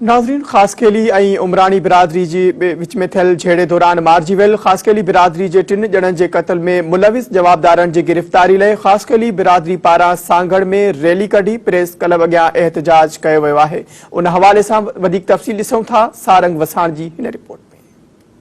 नाज़रीन, ख़ासकेली ऐं उमराणी बिरादरी जी विच में थियल झेड़े दौरान मारिजी वियल ख़ासकेली बिरादरी जे 3 ॼणनि जे क़त्ल में मुलविस जवाबदारनि जी गिरफ़्तारी लाइ ख़ासकेली बिरादरी पारां सांगड़ में रैली कढी प्रेस क्लब अॻियां एहतजाज कयो वियो आहे। उन हवाले सां वधीक तफ़सील ॾिसूं था सारंग वसाण जी हिन रिपोर्ट में।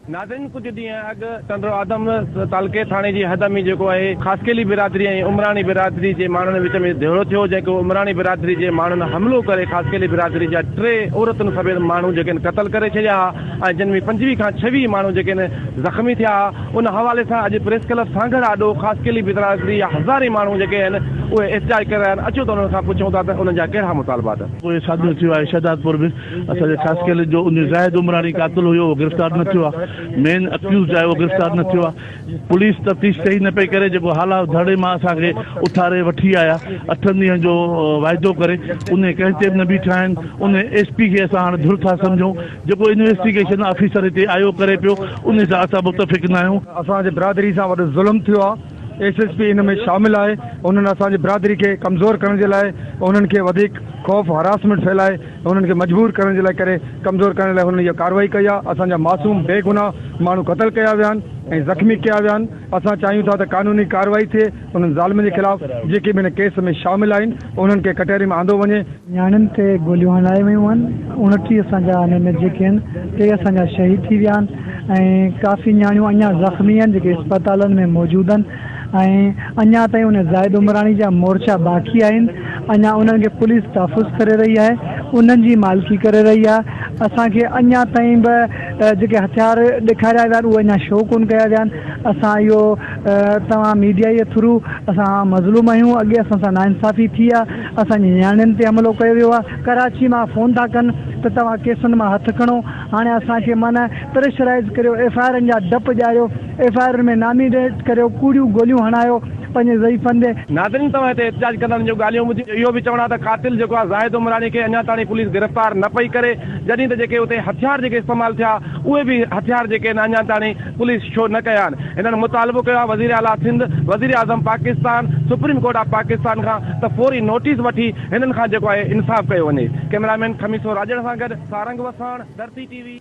नाज़रीन, कुछ ॾींहं अॻु क़ंदड़ आदम तालुके थाणे जी हद में जेको आहे ख़ासकेली बिरादरी ऐं उमराणी बिरादरी जे माण्हुनि विच में झेड़ो थियो, जेको उमराणी बिरादरी जे माण्हुनि हमलो करे ख़ासकेली बिरादरी जा 3 औरतुनि समेत माण्हू जेके क़त्ल करे छॾिया ऐं जिन में 25 खां 26 माण्हू जेके ज़ख़्मी थिया। उन हवाले सां अॼु प्रेस क्लब सांगड़ आॾो ख़ासकेली बिरादरी जा हज़ारे माण्हू जेके आहिनि उहे एहतजाज करे आहिनि। अचो त उन्हनि खां पुछूं था त उन्हनि जा कहिड़ा मुतालबात उहे सादो थियो आहे। शहदादपुर में असांजे ख़ासकेली जो उन ज़ाहिद उमराणी क़ातिल हुयो उहो गिरफ़्तार न थियो आहे। मेन अक्यूज़ आहे उहो गिरफ़्तार न थियो आहे। पुलिस तफ़्तीश सही न पई करे, जेको हालात धड़े मां असांखे उथारे वठी आया 8 ॾींहंनि जो वाइदो करे, उन कंहिं ते बि न बीठा आहिनि। उन एसपी खे असां हाणे धुर था सम्झूं, जेको इन्वेस्टिगेशन ऑफिसर हिते आयो करे पियो, उन सां असां मुतफ़िक़ न आहियूं। असांजे बिरादरी सां वॾो ज़ुल्म थियो आहे। एसएसपी इन में शामिल आहे। उन्हनि असांजी बिरादरी खे कमज़ोर करण जे लाइ, उन्हनि खे वधीक खौफ़ हरासमेंट फैलाए, उन्हनि खे मजबूर करण जे लाइ करे कमज़ोर करण लाइ हुननि इहा कार्रवाई कई आहे। असांजा मासूम बेगुनाह माण्हू क़त्ल कया विया आहिनि ऐं ज़ख़्मी कया विया आहिनि। असां चाहियूं था त कानूनी कार्रवाई थिए उन्हनि ज़ालिमनि जे ख़िलाफ़ जेके बि हिन केस में शामिल आहिनि उन्हनि खे कटहरे में आंदो वञे। न्याणियुनि ते गोलियूं हणाए वियूं आहिनि। 29 असांजा हिन में जेके आहिनि 3 असांजा शहीद थी विया आहिनि ऐं काफ़ी न्याणियूं अञा ज़ख़्मी आहिनि जेके अस्पतालनि में मौजूदु आहिनि ऐं अञा ताईं उन ज़ाहिद उमराणी जा मोर्चा बाक़ी आहिनि। अञा उन्हनि खे पुलिस तहफ़ुज़ करे रही आहे, उन्हनि जी मालिकी करे रही आहे। असांखे अञा ताईं बि जेके हथियार ॾेखारिया विया आहिनि उहे अञा शो कोन कया विया आहिनि। असां इहो तव्हां मीडिया जे थ्रू असां मज़लूम आहियूं। अॻे असां सां नाइंसाफ़ी थी आहे, असांजी नियाणियुनि ते हमलो कयो वियो आहे। कराची मां फ़ोन था कनि त तव्हां केसनि मां हथु खणो। हाणे असांखे माना प्रेशराइज़ करियो, एफआईआर जा डप ॾियारियो, एफआईआर में नामीनेट करियो, कूड़ियूं गोलियूं हणायो पंहिंजे ज़ईफ़नि ते। नाज़रीन, तव्हां हिते एहतजाज कंदड़नि जो ॻाल्हियूं ॿुधी इहो बि चवणा त क़ातिल जेको आहे ज़ाहिद उमराणी खे अञा ताईं पुलिस गिरफ़्तार न पई करे, जॾहिं त जेके उते हथियार जेके इस्तेमालु थिया उहे बि हथियार जेके आहिनि अञा ताईं पुलिस छो न कया आहिनि। हिननि मुतालबो कयो आहे वज़ीर आला सिंध, वज़ीर आज़म Pakistan, supreme court of Pakistan खां त फौरी नोटिस वठी हिननि खां जेको आहे इंसाफ़ कयो वञे। कैमरामैन खमीसो राजड़ सां गॾु सारंग वसाण, धरती टीवी।